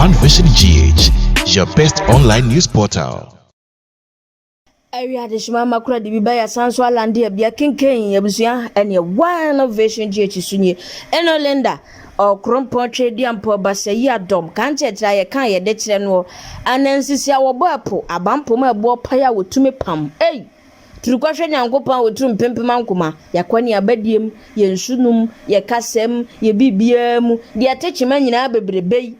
One Vision GH, your best online news portal. Area de shima makura de bibaya sanso alande abia kenken yabusua ene One Vision GH sunye eno lenda okrompo twedi ampo basayi adom kanche tra ye kan ye de kire no anansisi awobo apo abampo ma ebo paya wotumi pam turukwahwe nyankopon wotum pempem ankoma yakwani abadiem ye nsunum ye kasem ye bibiam de atechima nyina bebrebei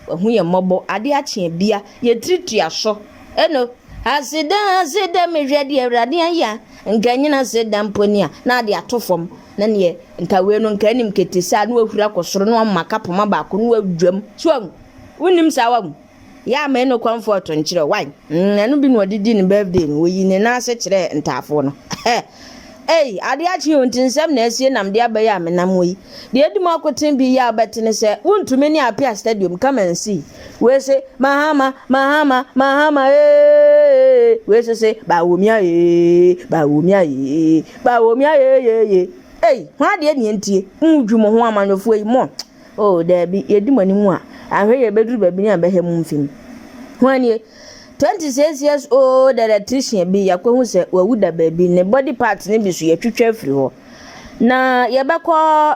ohu ye mobo ade ache bia ye tritua so eno asida mehwede awrade aya nkanyina sida mponia na ade atofom na ne nkawe no nkanim ketesa na wahura kosoro no makapoma ba ko no wadwam so wonim sawa ya me no comfort nkyere wan anu bi no odidi ne birthday no woyi ne na ase kyere ntafo no ade achi ontinsem na asie nam de abaye amenam woyi de edum akoten bi ya betene se wontumi ni apia stadium come and see we say mahama we say bawomia hwa de ni entie ndwumo ho amanofo yi mo there be yedim animu a ahwe ye beduru babi ni abehem mfim hwanie 26 years old electrician bi yakwahu se wawuda baby ne body part ne bisu yetwetwa afiri ho na yebekọ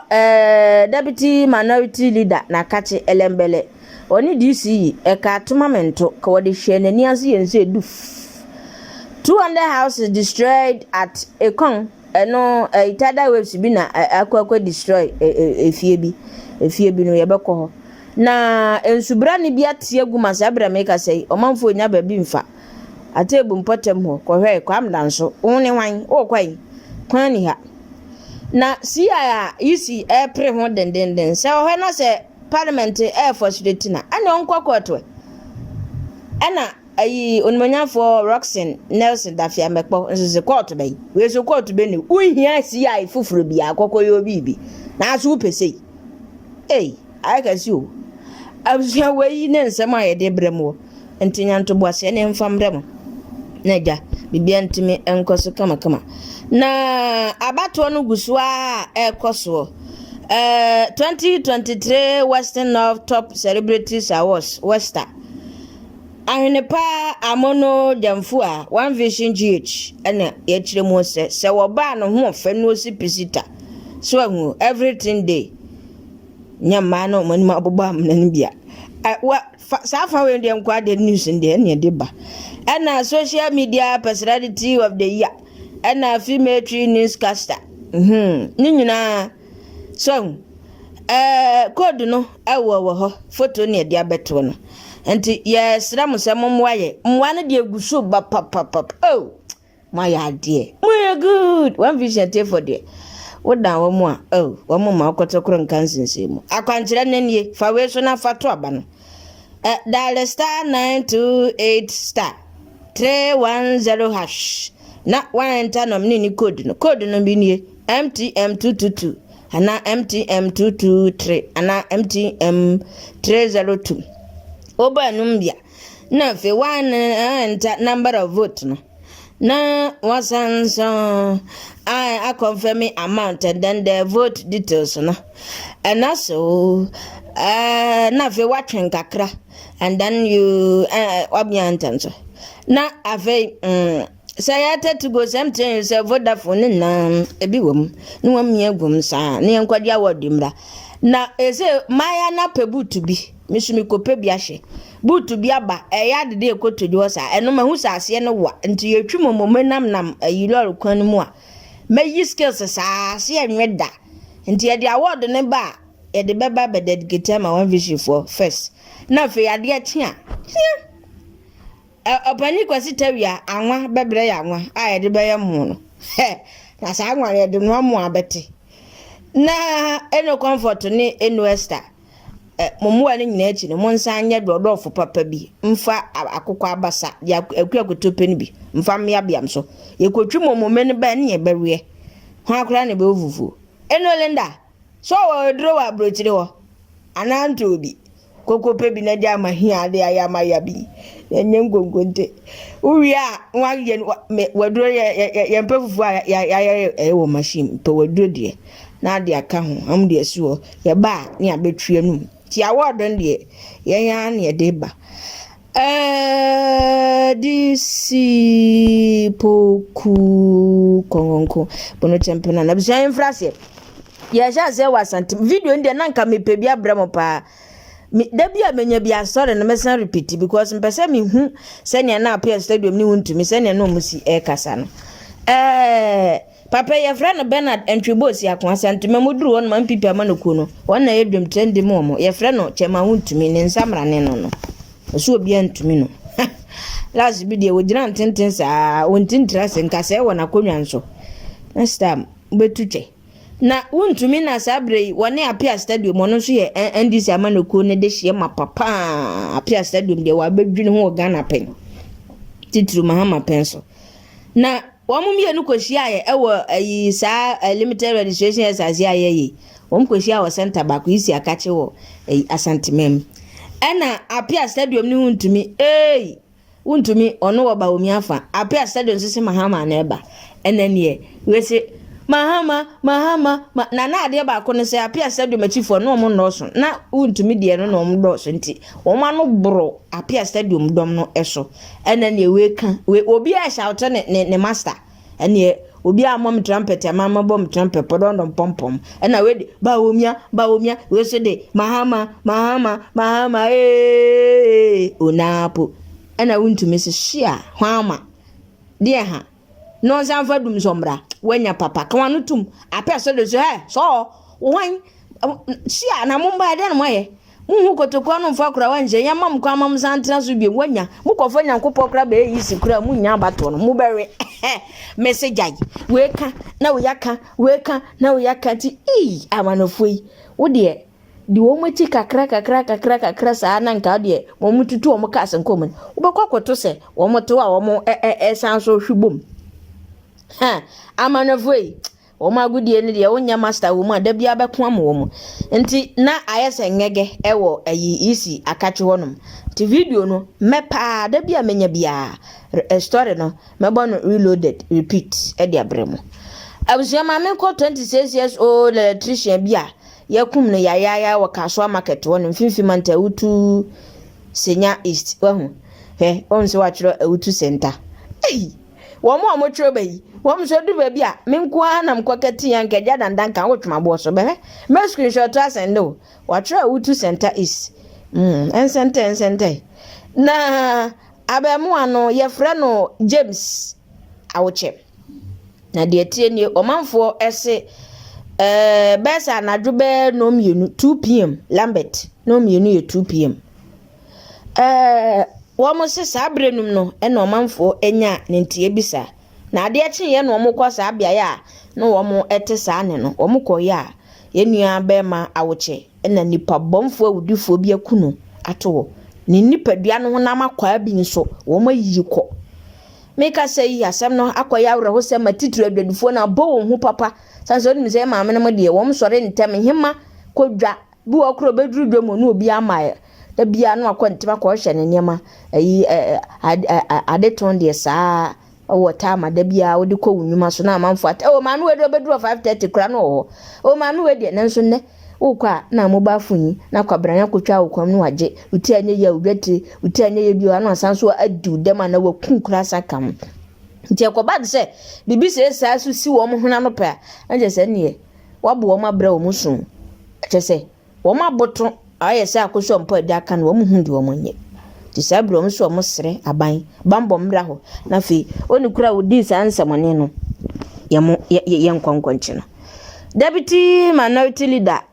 deputy minority leader na kache elembele oni DC eka tumamento ka wode hwe nani ase yense edu 200 houses destroyed at Ekong eno itada waves bi na akwa destroy efie bi no yebekọ ho na ensubra ni bia tie gu masabra meka sei omanfo nya ba bi mfa atebu mpotem ho kohwe kwam danso woni wan kwan ni ha na sia isi epre ho denden se ohwe na se parliament force retina ana onkwakoto ana ayi onmanyafo Roxen Nelson Dafia mekpo nse court bai we so court be ni uhia sia fufuro bia akokoyo bibi na aso pese I can see you. Abusua wayi ne nsem a yede bremo ntinya ntoboase ne mfam bremo naja bibia ntimi enkoso kama na abato no guso a ekoso 2023 Western North Top Celebrities Awards Wester ahwenepa amono jamfu a One Vision GH ene ye kiremu se woba no ho ofa no si pisita so ahu everything day nyama no mani mabobam nan bia safa we ndem kwa de news ndem ne de ba ana social media personality of the year ana female newscaster ni nyina so code no awo ho photo ne de abeto no enti yes ramusam mwaye mwane de eguso ba pap my idea my good One Vision take for there woda wo mu a wo mu ma okotokoro nkansinse mu akwankyere nanie fa we so na fato aba no dial star 928 star 310 hash na one enter nomni ni code no bi nie MTM222 ana MTM223 ana MTM302 oba numbia na fe one enter number of vote no na wasanso I confirm amount and then the vote details no and also na fe watchen kakra and then you obiantanso na ave say I to go something say Vodafone na ebi wom no wamia gum sa na enkwade awodi mra na ese maya na pebutu bi misumi kope bi ahye butu bi aba ya de ekotodu osa eno mahu sase ne wa nti yetwi momomenam ayilor kwan mu a mayi skills sa se enweda nti ye de award ne ba ye de beba be dedicate ma One Vision for first na fe ade atia opani kwasi tawia anwa bebre ya anwa a ye de be ye mu no na sa anwa ye de no mu abete na eno comfort ni Wester momuwa ni nyina echi ne monsa anya dodofo papa bi mfa akokọ abasa ya akuakotope ni bi mfa mmea biam so yekotwi momomene ba ne ye bewe ho akora ne be ovuvu eno lenda so wo dro wa brochire ho ananto obi kokope bi na dia mahia ade ayama ya bi enye ngongonte uwia nwa ye wadro ye mpefufu ya wo machine to wadro de na ade aka ho am de asuo ye ba ne abetwe num ti award ndie yenya na deba DC poku kongonko bono champion na bia infrase ya sha se wasante video ndie na nka mepe bia bramo pa da bia menya bia story na mesen repeat because mpese me hu se ne na apia stadium ni wuntumi se ne no musi e kasa no papa your friend Bernard Entrybosi akwansante memuduru won man pipi amanoku no won na yedwem trend mo your friend no chema wuntumi ne nsamra ne no so obi antumi no last video we gina ntenten sa wontintra se nkasa e wona konwa nso next time betuche na wuntumi na sabre wone apia stadium no so ye ndc amanoku ne de hie ma papa apia stadium de wa bedwini ho Ghana pen titru mahama penso na wamumie no kwhia ye ewo ayi sa limited registration as aye kwhia wo center back isi akache wo asantemem ena apia stadium ni wuntumi wuntumi ono wo ba omi afa apia stadium sisi mahama na eba enanie wese mahama na ade ba ko ne se apia stadium achifo no mo no so na wuntumi de no mo do so nti wo ma no bro apia stadium dom no eso enanie we kan we obi a shout ne master ene obi a mom trumpet amama bom trumpet podon pompom ena we ba omia we so de mahama onapo ena wuntumi se hia hwama de ha no zanfa dum sombra wanya papa kan no tum apia so de so so wan hia na mumba de na moye muhu kotokwa no mfa kura wanje yamam kwa mam santra so bi wanya mukofo nyankopɔ kura be yi sikura munya abato no mubere message ai weka na weka na uyaka ti amanofoi wo de wo mati kakra sa na nka de wo mututu wo mka asenkom wo bekwa kwoto se wo moto a wo mo sanso hwibom amanofoi o magudie ne de wonya master wo mu adabia beko am wo mu nti na ayese ngege ewo ayi isi akache honom ti video no mepa adabia menya bia story no mebo no reloaded repeat e de abremo abusua ma me ko 26 years old electrician bia yakum no yaya wo kaso market wonom finfimanta utu senya east wahu onse wa chiro utu center wo mo amotro bayi wom so du ba bia menkwa na mkwakati yanke jada ndanka wotuma bo so be me screenshot asendo watra utu center is ensente na abemu ano ye freno James awoche na de tie ni omanfo ese besa na dube no mienu 2 pm Lambert no mienu ye 2 pm womo se sabrenum no ena omanfo enya ne ntie bisa na ade eche ye no omukọ sa bia ya no womo ete sa ne no omukọ ya yenua be ma awoche ena nipa bomfo awudifo bi akunu ato ni nipadua no na makwa bi nso womo yiyikọ meka sei Asem no akoya awreho se matitru adwadifo na bo hu papa sanso ni se ma amene mo de wom sore ntem hima kodwa bi okro bedru dwemo no obi amaye da bia no akwantema ko hye ne niema ayi ade ton de saa o tama da bia wodi ko wunuma so na amanfo ata o manu we do bedu 5:30 kra no o manu we de nanso ne wo kwa na moba funyi na kwabranya kotwa wo kwam no waje uti anye ya udwete uti anye ye bio anu asanso adu dem na wo kunkura sakam nti akoba de se bibi se sa so si wo mo huna no pa anje se ne wabo wo mabra wo musu ache se wo maboto ayese akoso mpo ade aka no wo muhundi wo monye disabro mso mo sere aban bambo mra ho na fi oni kura wodi sansamone no ye nkwankwanchi no deputy minority leader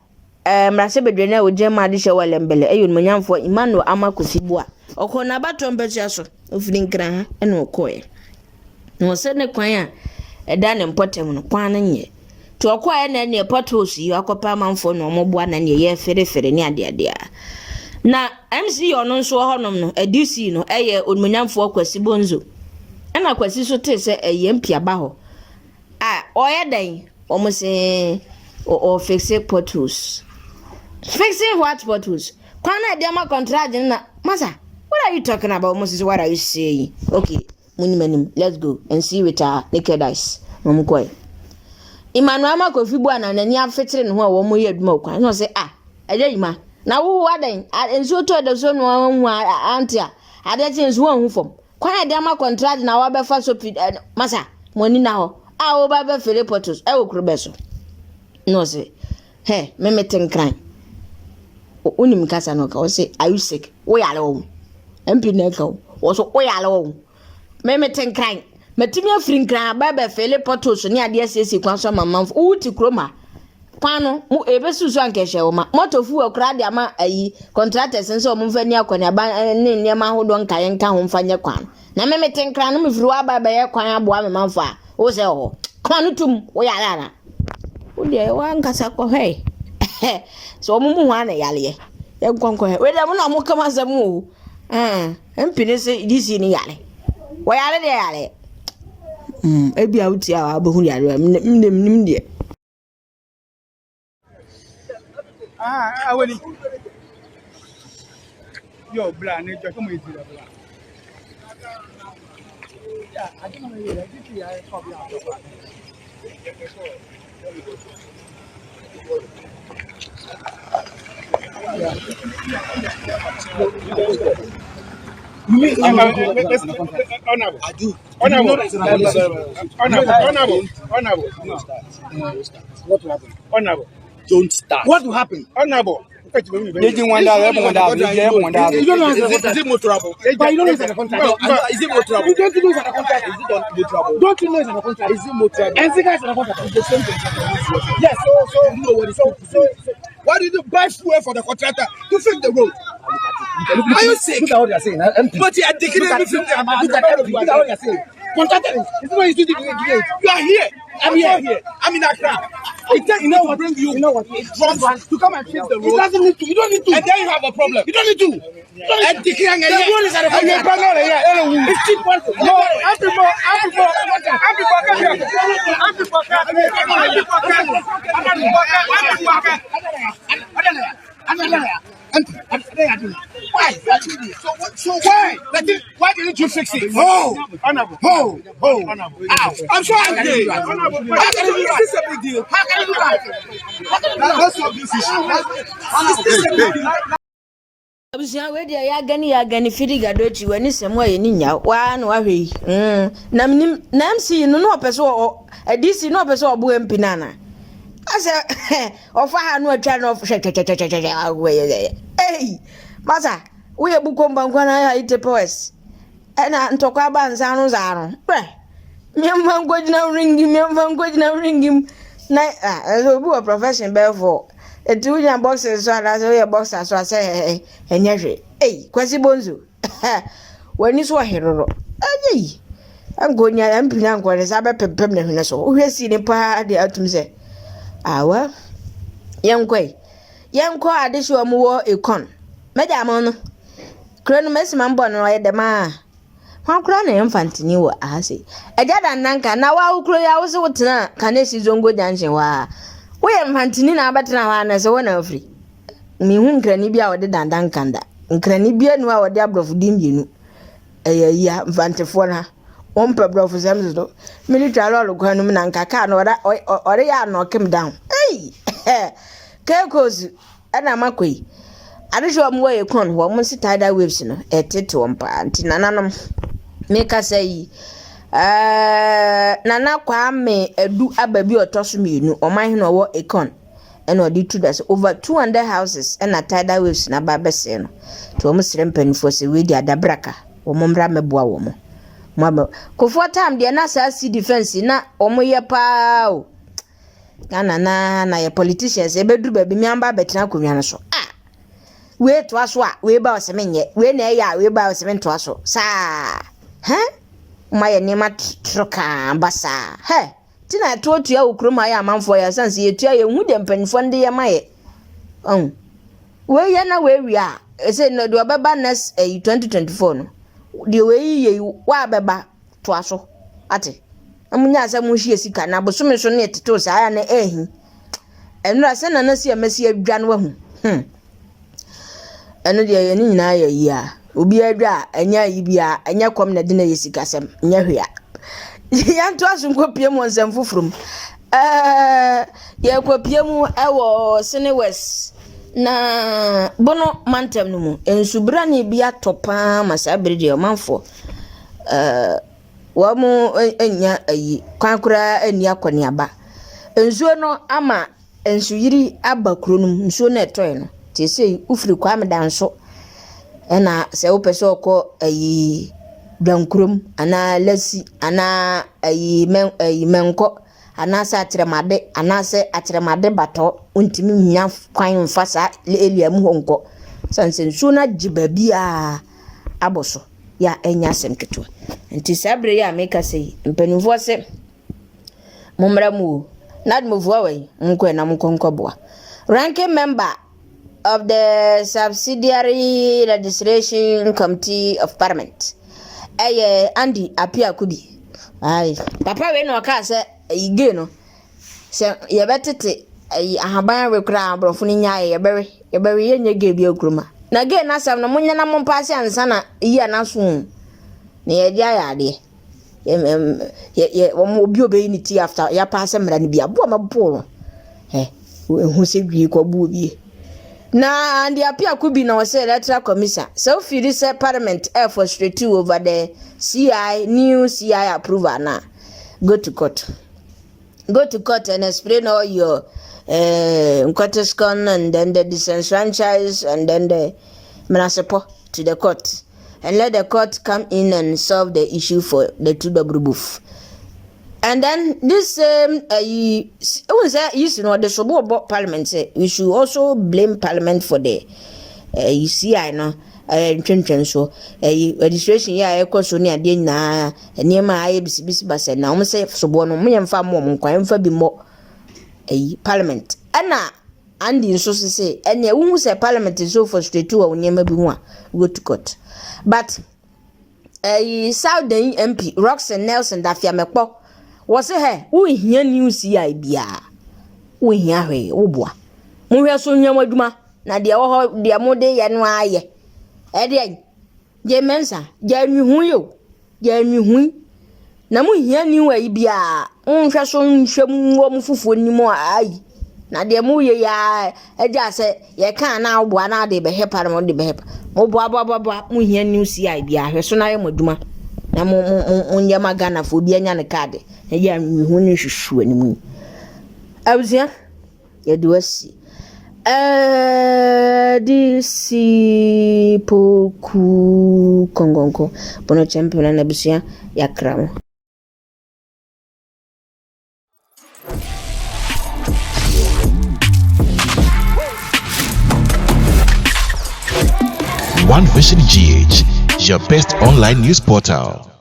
mrase bedwene oje ma de hwe lembele eyun manyamfo Emmanuel Amakofibua okona batom betia so ofiri nkran ha ene okoye no se ne kwan a eda ne mpotem no kwan na nye to okoye na ne potos yi akopa manfo no moboa na ne ye fere ne ade na MC ono nso honom no ADC no eye onmunyamfo akwasi bonzo ena akwasi so te se eye mpiaba ho oye dan omo se o fixe potos fixing what potos kwana de ma contract na masa what are you talking about Moses? What are you saying? Okay, munimenim, let's go and see with our naked eyes. Momkoy Emmanuel Amakofibua na nani afetire ne ho a wo mo ye aduma kwan no say eje yima na wo waden enso to de so no hu antia ade che enso hu fom kwan de ma contract na wa be fa so masa money na ho a wo ba be fere potos e wo kuro be so no se he me meten kran unim kasa no ka o se are you sick wo yale wo mp na ka wo so wo yale wo me meten kran metimi afrin kran ba be fere potos ni ade asesi kwan so mamam uti kroma kwano mu ebesusu ankehye wo ma motofu okra de ama ayi contractors nso o mfa ni akwane aba ne nneema hodo nkaye nka ho mfa nye kwan na me meten kran no mfiri wa ba ye kwan aboa me manfo a wo se ho kwano tum wo yale na wo de wa nkasa ko he so mu hu ana yale ye nkonko he we de mu na mu kama zamu o mpine se disi ni yale wo yale de yale ebi awuti a abehu yale nim de Awali. Yo, blah, nature, come with you, blah. Yeah, I don't know. I think I probably have honorable. I do. Honorable. What will happen? Honorable. Don't start. What will happen? Honorable. They didn't want that. You don't know is it motorable? But you don't know it's a contract. Is it motorable? You don't know it's a contract. Is it motorable? Don't you know it's a contract? Is it motorable? And the guys in a contract. It's the same thing. Yes. So you know what it's so why did you buy fuel for the contractor to fix the road? Are you sick? Look at what you're saying. But you are taking everything. Look at what you're saying. Contractor is not easy to do. You are here. I'm here. I'm in Accra. You know what? You know what? To come and fix the road. It doesn't need to. You don't need to. And then you have a problem. You don't need to. The road is at a it's cheap. No, why? So why? Why didn't you fix it? Ho! I'm so angry. How can you do that? This is a big deal. How can you do that? Let's solve this issue. abusia we dia ya gani firiga dochi wani semo ye ninya wa na wa hwe na mnim na MC no opeso DC no opeso obo MP nana ase ofa ha no atwa no hwe masa we bukomba nkwana ya itepos na ntokwa banza no zaro memfa ngojina ringim na obi o profession be for etu nya boxes so ala so ye boxer so ase enyehwe kwasi bonzo wani so heroro ayi angonya ampina ngore sa be pempem na hwene so ohwesi ni pa de atum se awa yenkɔ adehwe omo wo ekon meja mo no kronu mesima mbo no ye de ma hwan kura na infantini wo ahase eja dan nanka na wa ukro ya wo se wotena kanesi zongo junction wa we infantini na abatena wa na se wona afri mi hu nkrani bia wo de dandan kanda nkrani bia nu a wo de abrofu dimbienu ya infantefo na ompa brofu samzo military all kwanu na nkaka na ore ya no kim down kekozu ana makoi adehwe mo ye kon wo mo si tidal waves no etete wo mpa antinananom meka say nana kwa me edu ababi otoso mienu oman no wo econ and odi to that over 200 houses and a tidal waves na babese no to mo sire mpanifo se we di adabraka wo mo mra meboa wo mo mama kofo time de na sa si defense na omo ye pa o kana na ye politicians e beduru baby mi amba betina konwa no so we to aso a we ba osemenye we na ya we ba osemen to aso sa ma ye nema troka basa tina to ya ukroma ya amanfo ya sanse ye tua ye hu de mpanifo nde ye maye we ye na we wi a ese no de obeba next 2024 no de we ye wa beba to aso ate amunya asem hwie sika na bosome so ne teto sa ya na ehi enu ase na na si amasi adwa no wahu enu de ye ni nyina ya yi a obi adwa anya yi bia anya kom na de na ye sika sem nya hwea ya nto asunko piem onsem fufurum ye ko piem ewo Sene West na bono mantem no mu ensubra ne bi atopa masabre de omanfo wa mu enya ayi kwankura ani akoni aba ensuo no ama ensuyiri aba kronum ensuo na etoy no te sei ufiri kwa medanso na se wo pese okọ ayi blankrum ana lasi ana ayi menko ana sa atremade ana se atremade bato untimi hia kwan mfasa eliam honko sansen suna jibabia aboso ya enya Asem keto nti sabre ya meka sei mpanimfo se mumra mu nadmuvo awai nko na mkonkoboa ranking member of the subsidiary registration committee of parliament Andy Apia Kubi ai papa we no ka se ige no se ye betete ahaban rekura abrofo ni nyae ye bere ye nyege bi okruma na ge na Asem no munya na mompase ansa na yi anaso ne ye dia ya de ye wo obi obeyi ni ti after ya pass mra ni bia bo ma bolo hu se gwie ko bu obi na Andy Apia Kubi na was electoral commission so feel say parliament frustrated over the new CI approval na go to court and explain all your and then the disenfranchised and then the municipal to the court and let the court come in and solve the issue for the two double booth. And then this you know the subo about parliament say we should also blame parliament for the CI no so registration ya ekoso ne ade na niema aye bisibisi basa na o say subo no mfa mo nkwan mfa bi mo parliament ana andi so say ene wu say parliament so frustrated wa niema bi hu a go to court but Southern MP Roxanne Nelson da fiamekpo was he wo hia news CI bia wo hia hwe wo boa mo hwe so nyam aduma na de wo ho de mo de ye no aye de je mensa je nhu yo je nhu na mo hia ni wa bia nhwe so nhwem wo mo fufuo ni mo ayi na de mo ye ya eja se ye kan na wo boa na de be hepa mo de be hepa mo boa mo hia news CI bia hwe so na ye mo aduma na mo nyama Ghana fo bi anya ne card na ya nhu ni hwehwu animu abuzia ye do asi disi poku kongonko bono champion na busia ya kramo. One Vision GH, your best online news portal.